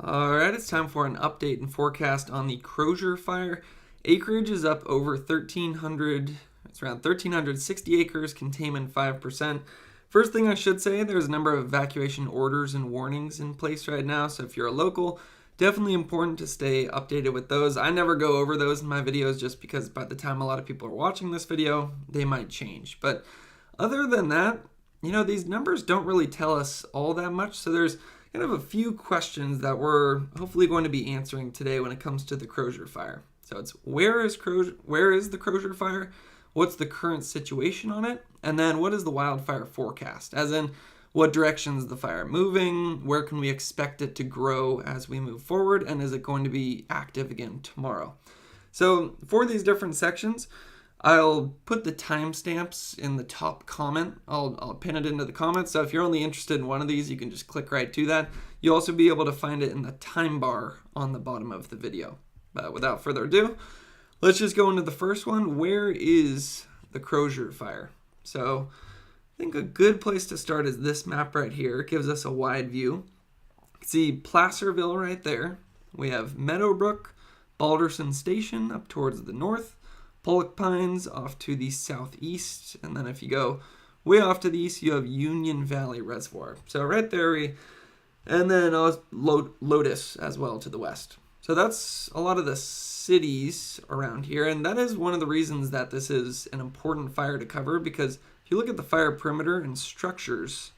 Alright, it's time for an update and forecast on the Crozier fire. Acreage is up over 1,300, it's around 1,360 acres, containment 5%. First thing I should say, there's a number of evacuation orders and warnings in place right now, so if you're a local, definitely important to stay updated with those. I never go over those in my videos just because by the time a lot of people are watching this video, they might change. But other than that, these numbers don't really tell us all that much, so there's kind of a few questions that we're hopefully going to be answering today when it comes to the Crozier fire. So it's where is the Crozier fire? What's the current situation on it? And then what is the wildfire forecast? As in, what direction is the fire moving? Where can we expect it to grow as we move forward? And is it going to be active again tomorrow? So for these different sections, I'll put the timestamps in the top comment. I'll pin it into the comments. So if you're only interested in one of these, you can just click right to that. You'll also be able to find it in the time bar on the bottom of the video. But without further ado, let's just go into the first one. Where is the Crozier fire? So I think a good place to start is this map right here. It gives us a wide view. You can see Placerville right there. We have Meadowbrook, Balderson Station up towards the north, Pollock Pines off to the southeast, and then if you go way off to the east, you have Union Valley Reservoir. So right there, and then Lotus as well to the west. So that's a lot of the cities around here, and that is one of the reasons that this is an important fire to cover, because if you look at the fire perimeter and structures,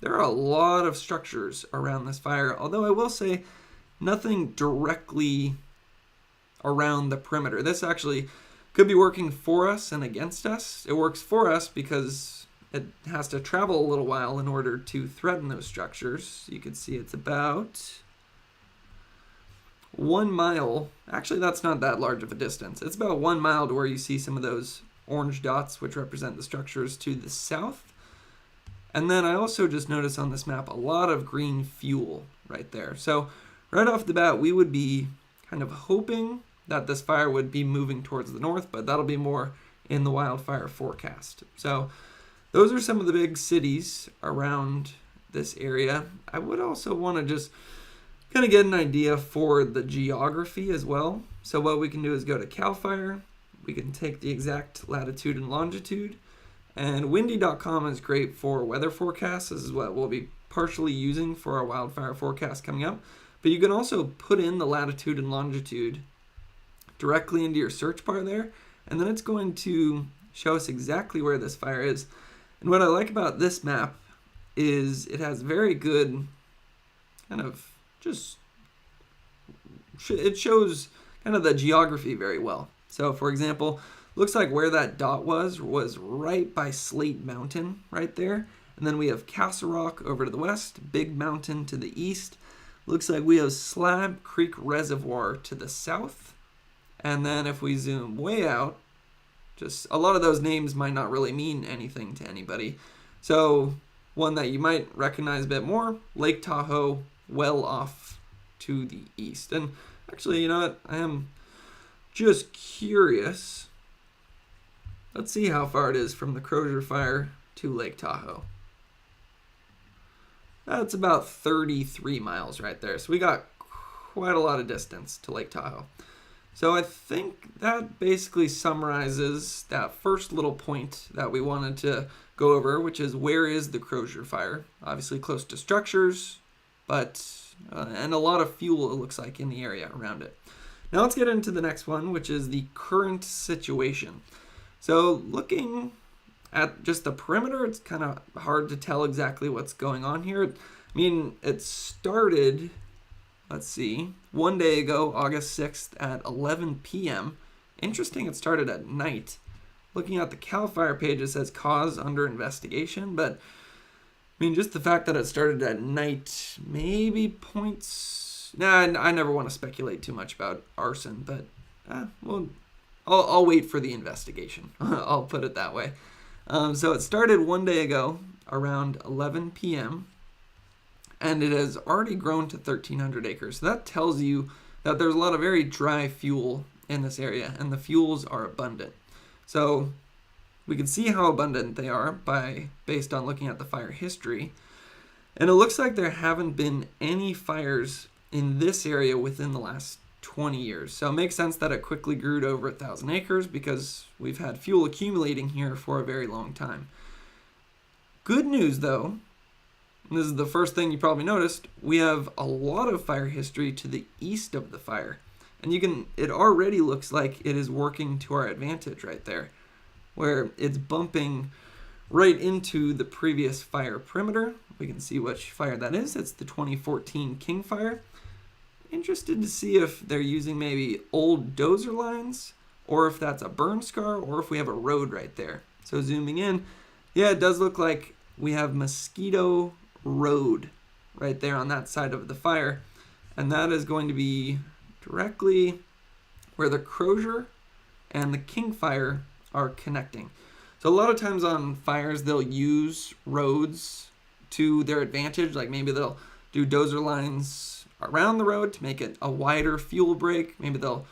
there are a lot of structures around this fire, although I will say nothing directly around the perimeter. This actually could be working for us and against us. It works for us because it has to travel a little while in order to threaten those structures. You can see it's about 1 mile. Actually, that's not that large of a distance. It's about 1 mile to where you see some of those orange dots, which represent the structures to the south. And then I also just noticed on this map a lot of green fuel right there. So right off the bat, we would be kind of hoping that this fire would be moving towards the north, but that'll be more in the wildfire forecast. So those are some of the big cities around this area. I would also want to just kind of get an idea for the geography as well. So what we can do is go to CAL FIRE. We can take the exact latitude and longitude. And windy.com is great for weather forecasts. This is what we'll be partially using for our wildfire forecast coming up. But you can also put in the latitude and longitude directly into your search bar there, and then it's going to show us exactly where this fire is. And what I like about this map is it has very good kind of it shows kind of the geography very well. So for example, looks like where that dot was right by Slate Mountain right there, and then we have Castle Rock over to the west, Big Mountain to the east. Looks like we have Slab Creek Reservoir to the south. And then if we zoom way out, just a lot of those names might not really mean anything to anybody. So one that you might recognize a bit more, Lake Tahoe, well off to the east. And actually, you know what? I am just curious. Let's see how far it is from the Crozier fire to Lake Tahoe. That's about 33 miles right there. So we got quite a lot of distance to Lake Tahoe. So I think that basically summarizes that first little point that we wanted to go over, which is where is the Crozier fire? Obviously close to structures, but and a lot of fuel it looks like in the area around it. Now let's get into the next one, which is the current situation. So looking at just the perimeter, it's kind of hard to tell exactly what's going on here. I mean, it started, let's see, 1 day ago, August 6th at 11 p.m. Interesting, it started at night. Looking at the CAL FIRE page, it says cause under investigation, but I mean, just the fact that it started at night maybe points. I never want to speculate too much about arson, but well, I'll wait for the investigation. I'll put it that way. So it started 1 day ago around 11 p.m. and it has already grown to 1,300 acres. So that tells you that there's a lot of very dry fuel in this area, and the fuels are abundant. So we can see how abundant they are based on looking at the fire history. And it looks like there haven't been any fires in this area within the last 20 years. So it makes sense that it quickly grew to over 1,000 acres because we've had fuel accumulating here for a very long time. Good news though, and this is the first thing you probably noticed, we have a lot of fire history to the east of the fire. And it already looks like it is working to our advantage right there, where it's bumping right into the previous fire perimeter. We can see which fire that is. It's the 2014 King Fire. Interested to see if they're using maybe old dozer lines, or if that's a burn scar, or if we have a road right there. So zooming in, yeah, it does look like we have Mosquito Road right there on that side of the fire. And that is going to be directly where the Crozier and the King Fire are connecting. So a lot of times on fires, they'll use roads to their advantage. Like maybe they'll do dozer lines around the road to make it a wider fuel break. Maybe they'll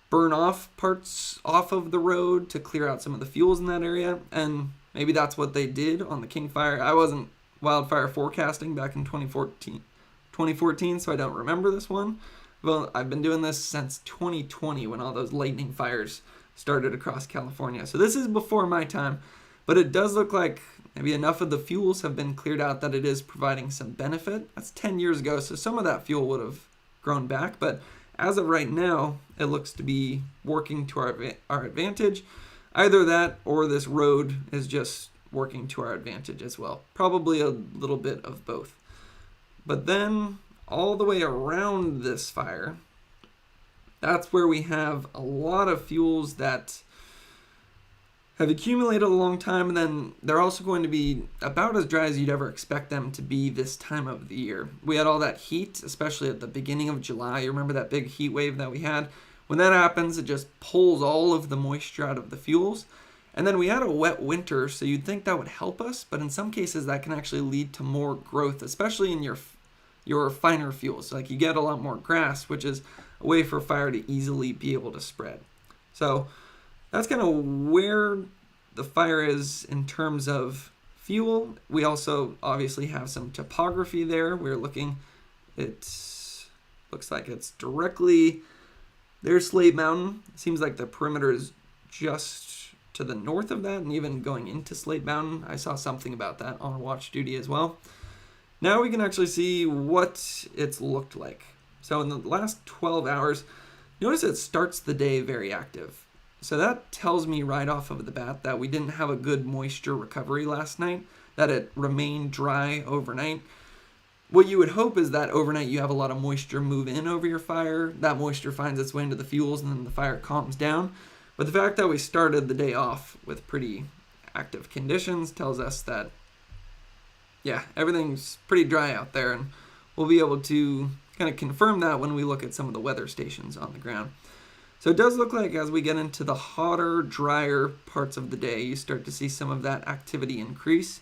burn off parts off of the road to clear out some of the fuels in that area. And maybe that's what they did on the King Fire. I wasn't wildfire forecasting back in 2014, so I don't remember this one. Well, I've been doing this since 2020 when all those lightning fires started across California. So this is before my time, but it does look like maybe enough of the fuels have been cleared out that it is providing some benefit. That's 10 years ago, so some of that fuel would have grown back, but as of right now, it looks to be working to our advantage. Either that or this road is just working to our advantage as well. Probably a little bit of both. But then all the way around this fire, that's where we have a lot of fuels that have accumulated a long time, and then they're also going to be about as dry as you'd ever expect them to be this time of the year. We had all that heat, especially at the beginning of July. You remember that big heat wave that we had? When that happens, it just pulls all of the moisture out of the fuels. And then we had a wet winter, so you'd think that would help us, but in some cases that can actually lead to more growth, especially in your finer fuels. Like you get a lot more grass, which is a way for fire to easily be able to spread. So that's kind of where the fire is in terms of fuel. We also obviously have some topography there. We're looking, it looks like it's directly, there's Slate Mountain. It seems like the perimeter is just to the north of that, and even going into Slate Mountain. I saw something about that on watch duty as well. Now we can actually see what it's looked like. So in the last 12 hours, notice it starts the day very active. So that tells me right off of the bat that we didn't have a good moisture recovery last night, that it remained dry overnight. What you would hope is that overnight you have a lot of moisture move in over your fire, that moisture finds its way into the fuels, and then the fire calms down. But the fact that we started the day off with pretty active conditions tells us that, yeah, everything's pretty dry out there, and we'll be able to kind of confirm that when we look at some of the weather stations on the ground. So it does look like as we get into the hotter, drier parts of the day, you start to see some of that activity increase.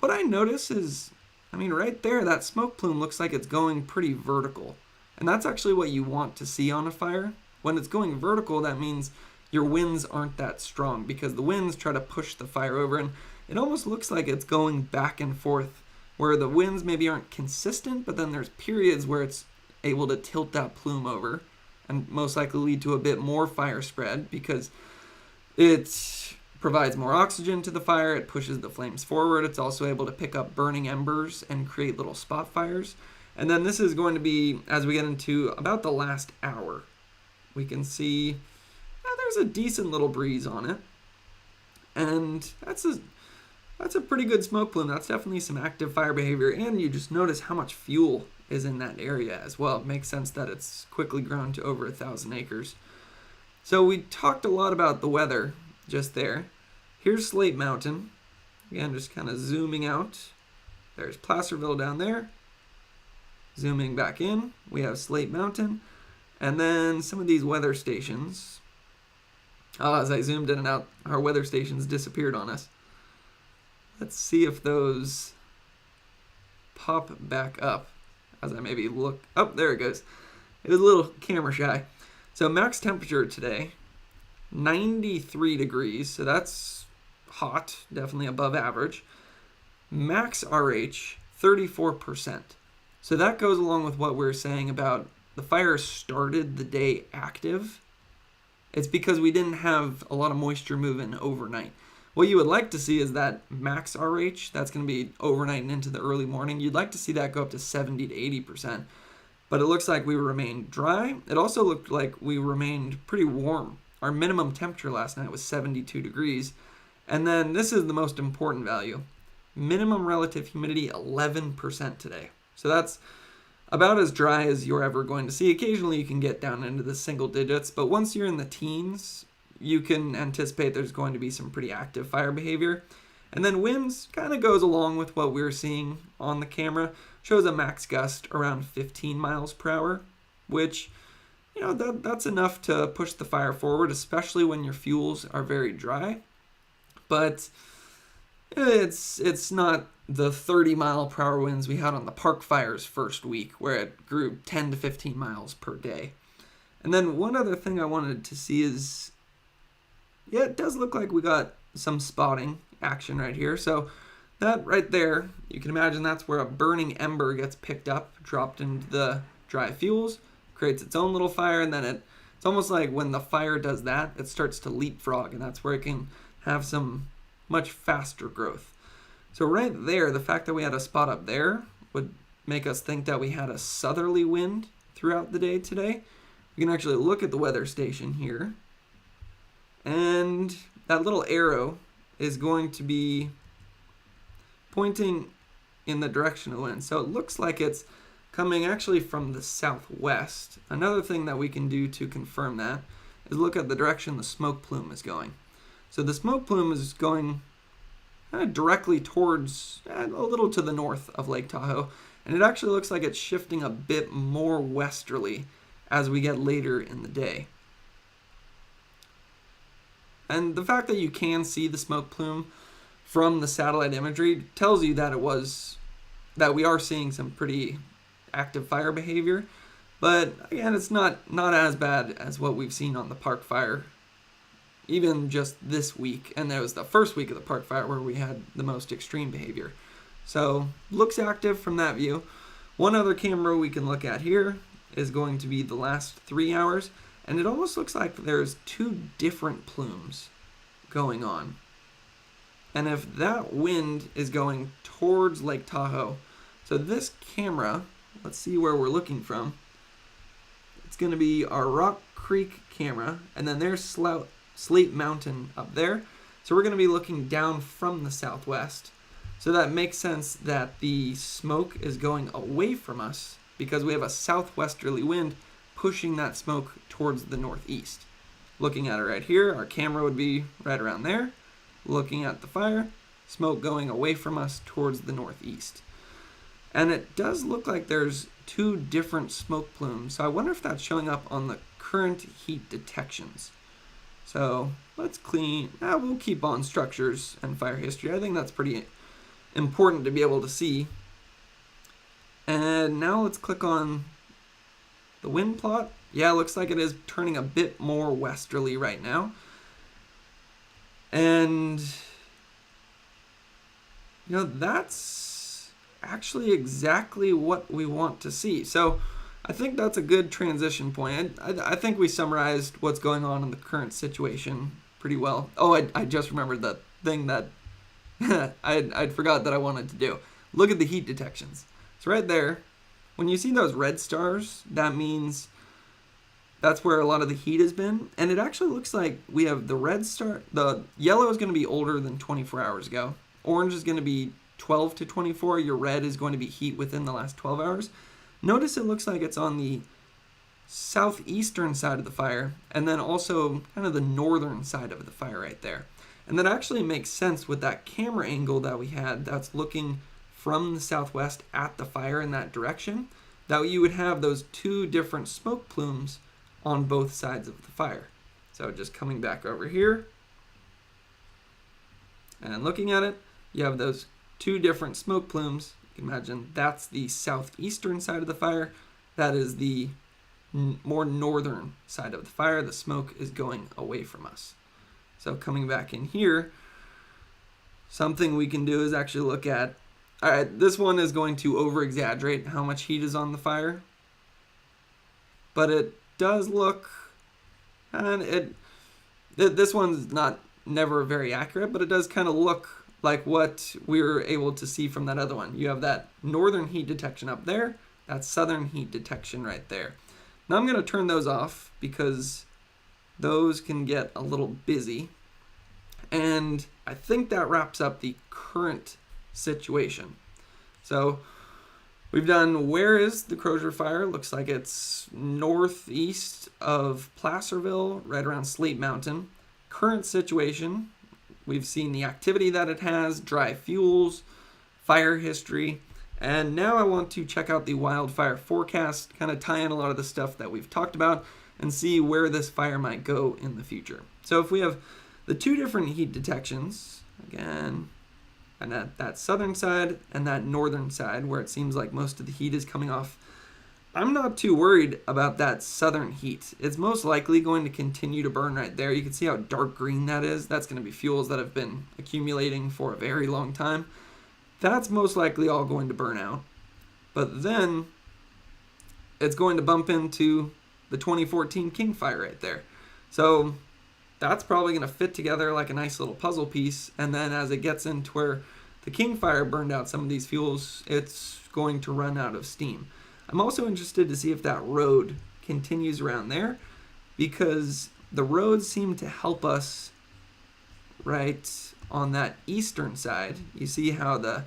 What I notice is, right there, that smoke plume looks like it's going pretty vertical. And that's actually what you want to see on a fire. When it's going vertical, that means your winds aren't that strong, because the winds try to push the fire over, and it almost looks like it's going back and forth, where the winds maybe aren't consistent, but then there's periods where it's able to tilt that plume over, and most likely lead to a bit more fire spread because it provides more oxygen to the fire, it pushes the flames forward, it's also able to pick up burning embers and create little spot fires. And then this is going to be, as we get into about the last hour, we can see there's a decent little breeze on it, and that's a pretty good smoke plume. That's definitely some active fire behavior, and you just notice how much fuel is in that area as well. It makes sense that it's quickly grown to over 1,000 acres. So we talked a lot about the weather just there. Here's Slate Mountain. Again, just kind of zooming out. There's Placerville down there. Zooming back in, we have Slate Mountain. And then some of these weather stations. As I zoomed in and out, our weather stations disappeared on us. Let's see if those pop back up as I maybe look. Oh, there it goes. It was a little camera shy. So max temperature today, 93 degrees. So that's hot, definitely above average. Max RH, 34%. So that goes along with what we were saying about the fire started the day active. It's because we didn't have a lot of moisture moving overnight. What you would like to see is that max RH, that's going to be overnight and into the early morning. You'd like to see that go up to 70 to 80%. But it looks like we remained dry. It also looked like we remained pretty warm. Our minimum temperature last night was 72 degrees. And then this is the most important value. Minimum relative humidity, 11% today. So that's about as dry as you're ever going to see. Occasionally you can get down into the single digits, but once you're in the teens, you can anticipate there's going to be some pretty active fire behavior. And then winds kind of goes along with what we're seeing on the camera. Shows a max gust around 15 miles per hour, which, that's enough to push the fire forward, especially when your fuels are very dry. But it's not the 30-mile-per-hour winds we had on the park fires first week, where it grew 10 to 15 miles per day. And then one other thing I wanted to see is, it does look like we got some spotting action right here. So that right there, you can imagine that's where a burning ember gets picked up, dropped into the dry fuels, creates its own little fire, and then it's almost like when the fire does that, it starts to leapfrog, and that's where it can have some much faster growth. So right there, the fact that we had a spot up there would make us think that we had a southerly wind throughout the day today. We can actually look at the weather station here, and that little arrow is going to be pointing in the direction of the wind. So it looks like it's coming actually from the southwest. Another thing that we can do to confirm that is look at the direction the smoke plume is going. So the smoke plume is going directly towards, a little to the north of Lake Tahoe, and it actually looks like it's shifting a bit more westerly as we get later in the day. And the fact that you can see the smoke plume from the satellite imagery tells you that that we are seeing some pretty active fire behavior. But again, it's not as bad as what we've seen on the park fire, even just this week. And that was the first week of the park fire where we had the most extreme behavior. So looks active from that view. One other camera we can look at here is going to be the last 3 hours. And it almost looks like there's two different plumes going on. And if that wind is going towards Lake Tahoe, so this camera, let's see where we're looking from. It's going to be our Rock Creek camera, and then there's Slate Mountain up there. So we're going to be looking down from the southwest. So that makes sense that the smoke is going away from us because we have a southwesterly wind pushing that smoke towards the northeast. Looking at it right here, our camera would be right around there. Looking at the fire, smoke going away from us towards the northeast. And it does look like there's two different smoke plumes. So I wonder if that's showing up on the current heat detections. So let's we'll keep on structures and fire history. I think that's pretty important to be able to see. And now let's click on the wind plot. Yeah, it looks like it is turning a bit more westerly right now. And, that's actually exactly what we want to see. So I think that's a good transition point. I think we summarized what's going on in the current situation pretty well. Oh, I just remembered that thing that I'd forgot that I wanted to do. Look at the heat detections. It's right there. When you see those red stars, that means that's where a lot of the heat has been. And it actually looks like we have the red star. The yellow is going to be older than 24 hours ago. Orange is going to be 12 to 24. Your red is going to be heat within the last 12 hours. Notice it looks like it's on the southeastern side of the fire, and then also kind of the northern side of the fire right there. And that actually makes sense with that camera angle that we had that's looking from the southwest at the fire in that direction, that you would have those two different smoke plumes on both sides of the fire. So just coming back over here and looking at it, you have those two different smoke plumes. You can imagine that's the southeastern side of the fire. That is the more northern side of the fire. The smoke is going away from us. So coming back in here, something we can do is actually look at All right, this one is going to over-exaggerate how much heat is on the fire. But it does look, and this one's never very accurate, but it does kind of look like what we were able to see from that other one. You have that northern heat detection up there, that southern heat detection right there. Now I'm going to turn those off because those can get a little busy. And I think that wraps up the current situation. So we've done where is the Crozier fire. Looks like it's northeast of Placerville, right around Slate Mountain. Current situation, we've seen the activity that it has, dry fuels, fire history, and now I want to check out the wildfire forecast, kind of tie in a lot of the stuff that we've talked about and see where this fire might go in the future. So if we have the two different heat detections, again, and that southern side and that northern side where it seems like most of the heat is coming off, I'm not too worried about that southern heat. It's most likely going to continue to burn right there. You can see how dark green that is. That's going to be fuels that have been accumulating for a very long time. That's most likely all going to burn out. But then it's going to bump into the 2014 King Fire right there. So that's probably going to fit together like a nice little puzzle piece. And then as it gets into where the King Fire burned out some of these fuels, it's going to run out of steam. I'm also interested to see if that road continues around there, because the roads seem to help us right on that eastern side. You see how the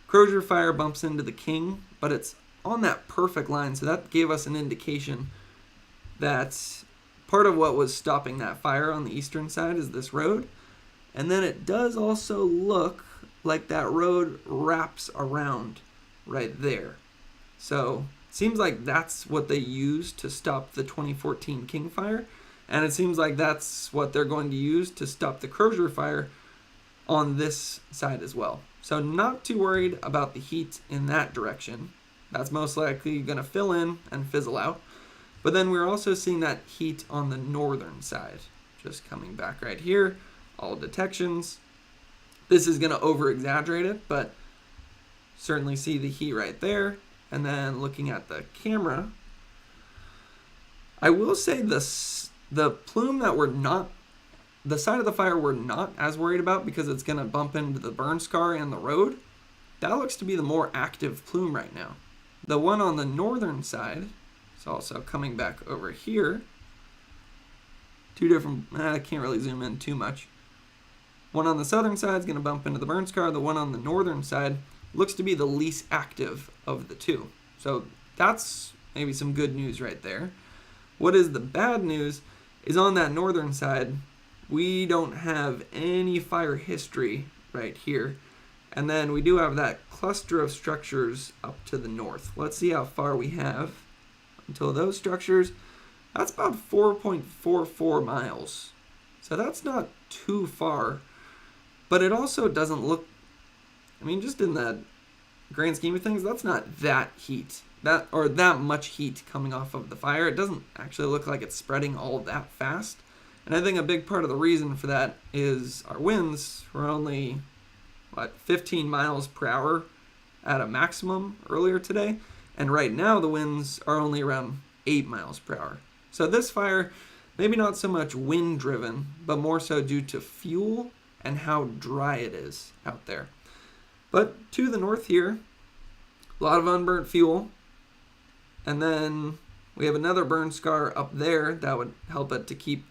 Crozier fire bumps into the King, but it's on that perfect line. So that gave us an indication that part of what was stopping that fire on the eastern side is this road. And then it does also look like that road wraps around right there. So it seems like that's what they used to stop the 2014 King Fire. And it seems like that's what they're going to use to stop the Crozier fire on this side as well. So not too worried about the heat in that direction. That's most likely going to fill in and fizzle out. But then we're also seeing that heat on the northern side. Just coming back right here, all detections. This is going to over-exaggerate it, but certainly see the heat right there. And then looking at the camera, I will say the plume that we're not, the side of the fire we're not as worried about because it's going to bump into the burn scar and the road, that looks to be the more active plume right now. The one on the northern side is also coming back over here. Two different, I can't really zoom in too much. One on the southern side is going to bump into the burn scar. The one on the northern side looks to be the least active of the two. So that's maybe some good news right there. What is the bad news is on that northern side, we don't have any fire history right here. And then we do have that cluster of structures up to the north. Let's see how far we have until those structures. That's about 4.44 miles. So that's not too far. But it also doesn't look, I mean, just in the grand scheme of things, that's not that heat, that much heat coming off of the fire. It doesn't actually look like it's spreading all that fast. And I think a big part of the reason for that is our winds were only, 15 miles per hour at a maximum earlier today. And right now the winds are only around 8 miles per hour. So this fire, maybe not so much wind driven, but more so due to fuel and how dry it is out there. But to the north here, a lot of unburnt fuel. And then we have another burn scar up there that would help it to keep,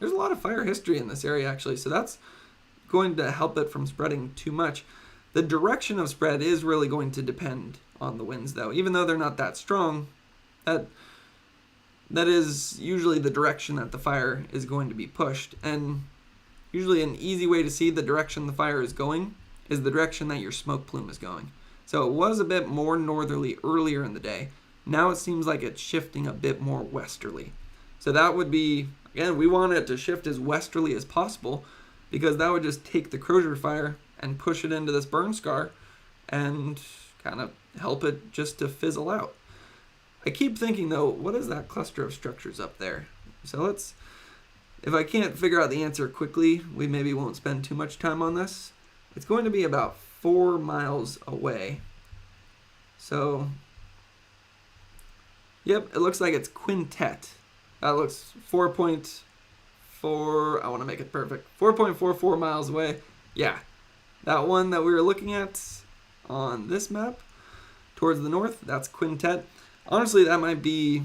there's a lot of fire history in this area actually, so that's going to help it from spreading too much. The direction of spread is really going to depend on the winds though. Even though they're not that strong, that is usually the direction that the fire is going to be pushed. And usually an easy way to see the direction the fire is going is the direction that your smoke plume is going. So it was a bit more northerly earlier in the day. Now it seems like it's shifting a bit more westerly. So that would be, again, we want it to shift as westerly as possible because that would just take the Crozier fire and push it into this burn scar and kind of help it just to fizzle out. I keep thinking though, what is that cluster of structures up there? So if I can't figure out the answer quickly, we maybe won't spend too much time on this. It's going to be about 4 miles away. So, yep, it looks like it's quintet. That looks 4.4, I want to make it perfect, 4.44 miles away. Yeah, that one that we were looking at on this map towards the north, that's quintet. Honestly, that might be,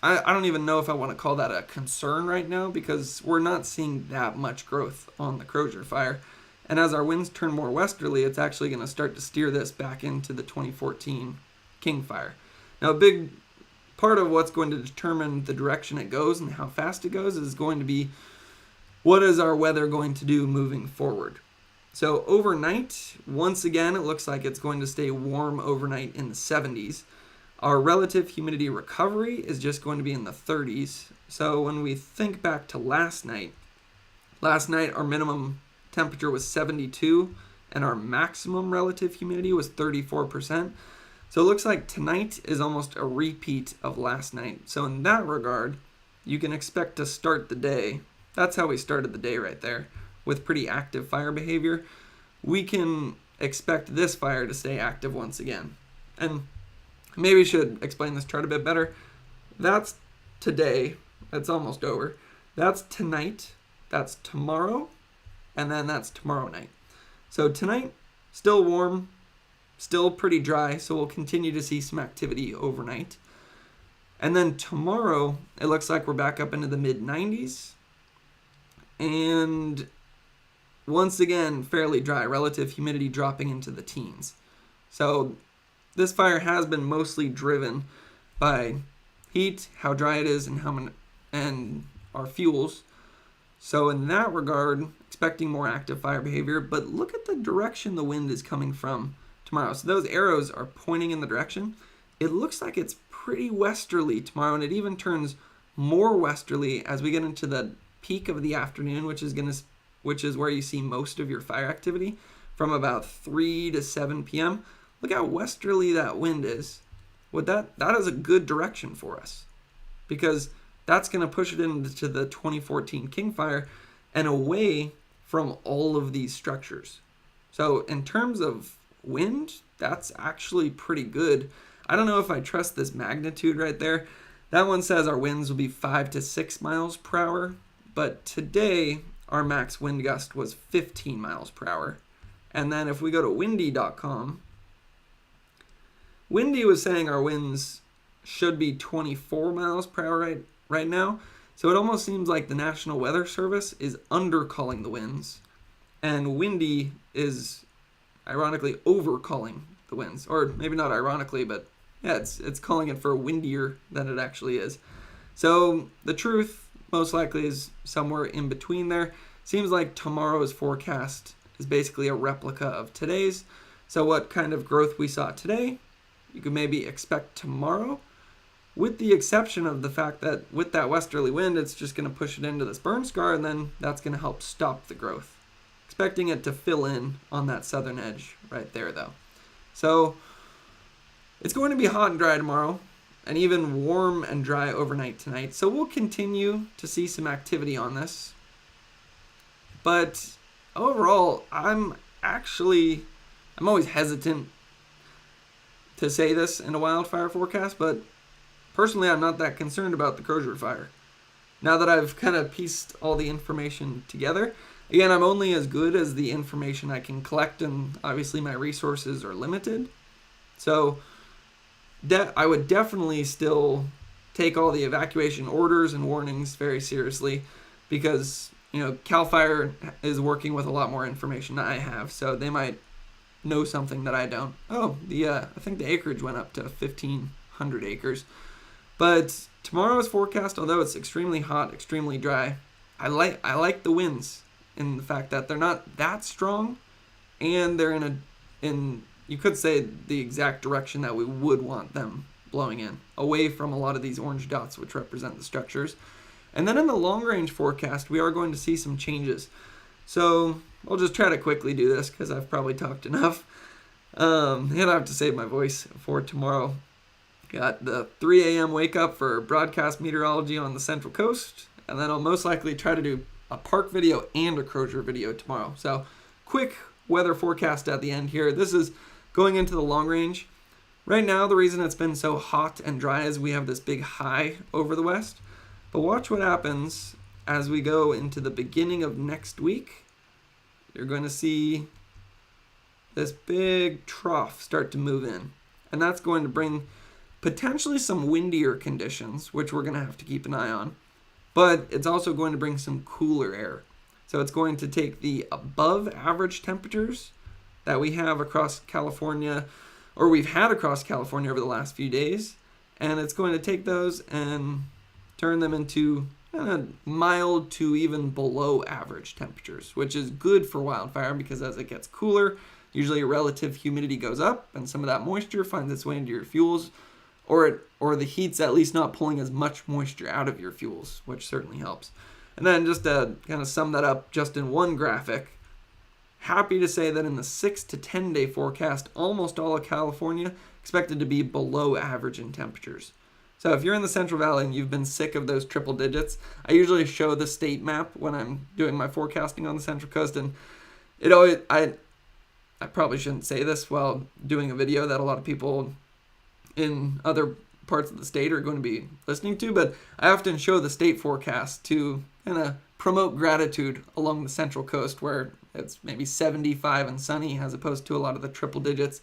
I don't even know if I want to call that a concern right now, because we're not seeing that much growth on the Crozier fire. And as our winds turn more westerly, it's actually going to start to steer this back into the 2014 King fire. Now, a big part of what's going to determine the direction it goes and how fast it goes is going to be, what is our weather going to do moving forward? So overnight, once again, it looks like it's going to stay warm overnight in the 70s. Our relative humidity recovery is just going to be in the 30s. So when we think back to last night our minimum temperature was 72 and our maximum relative humidity was 34%. So it looks like tonight is almost a repeat of last night. So in that regard, you can expect to start the day. That's how we started the day right there, with pretty active fire behavior. We can expect this fire to stay active once again. And maybe I should explain this chart a bit better. That's today. That's almost over. That's tonight. That's tomorrow. And then that's tomorrow night. So tonight, still warm, still pretty dry, so we'll continue to see some activity overnight. And then tomorrow, it looks like we're back up into the mid-90s. And once again, fairly dry, relative humidity dropping into the teens. So this fire has been mostly driven by heat, how dry it is, and our fuels. So in that regard, expecting more active fire behavior, but look at the direction the wind is coming from tomorrow. So those arrows are pointing in the direction. It looks like it's pretty westerly tomorrow, and it even turns more westerly as we get into the peak of the afternoon, which is where you see most of your fire activity, from about 3 to 7 p.m. Look how westerly that wind is. That is a good direction for us, because that's going to push it into the 2014 King fire and away from all of these structures. So in terms of wind, that's actually pretty good. I don't know if I trust this magnitude right there. That one says our winds will be 5 to 6 miles per hour, but today our max wind gust was 15 miles per hour. And then if we go to windy.com, Windy was saying our winds should be 24 miles per hour right now. So it almost seems like the National Weather Service is undercalling the winds, and Windy is ironically overcalling the winds. Or maybe not ironically, but yeah, it's calling it for windier than it actually is. So the truth most likely is somewhere in between there. Seems like tomorrow's forecast is basically a replica of today's. So what kind of growth we saw today, you could maybe expect tomorrow, with the exception of the fact that with that westerly wind, it's just going to push it into this burn scar, and then that's going to help stop the growth. Expecting it to fill in on that southern edge right there, though. So it's going to be hot and dry tomorrow, and even warm and dry overnight tonight. So we'll continue to see some activity on this. But overall, I'm always hesitant to say this in a wildfire forecast, but personally, I'm not that concerned about the Crozier fire. Now that I've kind of pieced all the information together, again, I'm only as good as the information I can collect, and obviously my resources are limited. So I would definitely still take all the evacuation orders and warnings very seriously, because CAL FIRE is working with a lot more information than I have, so they might know something that I don't. I think the acreage went up to 1,500 acres. But tomorrow's forecast, although it's extremely hot, extremely dry, I like the winds in the fact that they're not that strong, and they're in you could say the exact direction that we would want them blowing in, away from a lot of these orange dots which represent the structures. And then in the long range forecast, we are going to see some changes. So I'll just try to quickly do this because I've probably talked enough. And I have to save my voice for tomorrow. Got the 3 a.m. wake up for broadcast meteorology on the Central Coast. And then I'll most likely try to do a park video and a Crozier video tomorrow. So quick weather forecast at the end here. This is going into the long range. Right now, the reason it's been so hot and dry is we have this big high over the west. But watch what happens as we go into the beginning of next week. You're going to see this big trough start to move in. And that's going to bring potentially some windier conditions, which we're going to have to keep an eye on. But it's also going to bring some cooler air. So it's going to take the above average temperatures that we have across California, or we've had across California over the last few days, and it's going to take those and turn them into mild to even below average temperatures, which is good for wildfire because as it gets cooler, usually relative humidity goes up and some of that moisture finds its way into your fuels, or the heat's at least not pulling as much moisture out of your fuels, which certainly helps. And then just to kind of sum that up just in one graphic, happy to say that in the 6 to 10 day forecast, almost all of California expected to be below average in temperatures. So if you're in the Central Valley and you've been sick of those triple digits, I usually show the state map when I'm doing my forecasting on the Central Coast, and it always, I probably shouldn't say this while doing a video that a lot of people in other parts of the state are going to be listening to, but I often show the state forecast to kind of promote gratitude along the Central Coast where it's maybe 75 and sunny as opposed to a lot of the triple digits.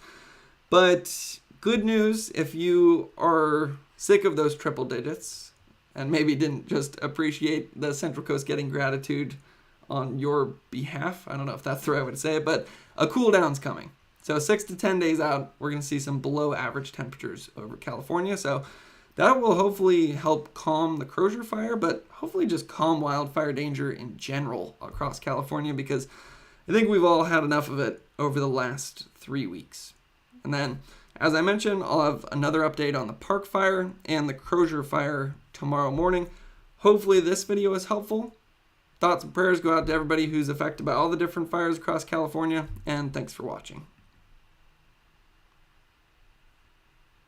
But good news, if you are sick of those triple digits and maybe didn't just appreciate the Central Coast getting gratitude on your behalf, I don't know if that's the right way to say it, but a cool down's coming. So 6 to 10 days out, we're going to see some below average temperatures over California. So that will hopefully help calm the Crozier fire, but hopefully just calm wildfire danger in general across California, because I think we've all had enough of it over the last 3 weeks. And then, as I mentioned, I'll have another update on the Park Fire and the Crozier Fire tomorrow morning. Hopefully this video is helpful. Thoughts and prayers go out to everybody who's affected by all the different fires across California, and thanks for watching.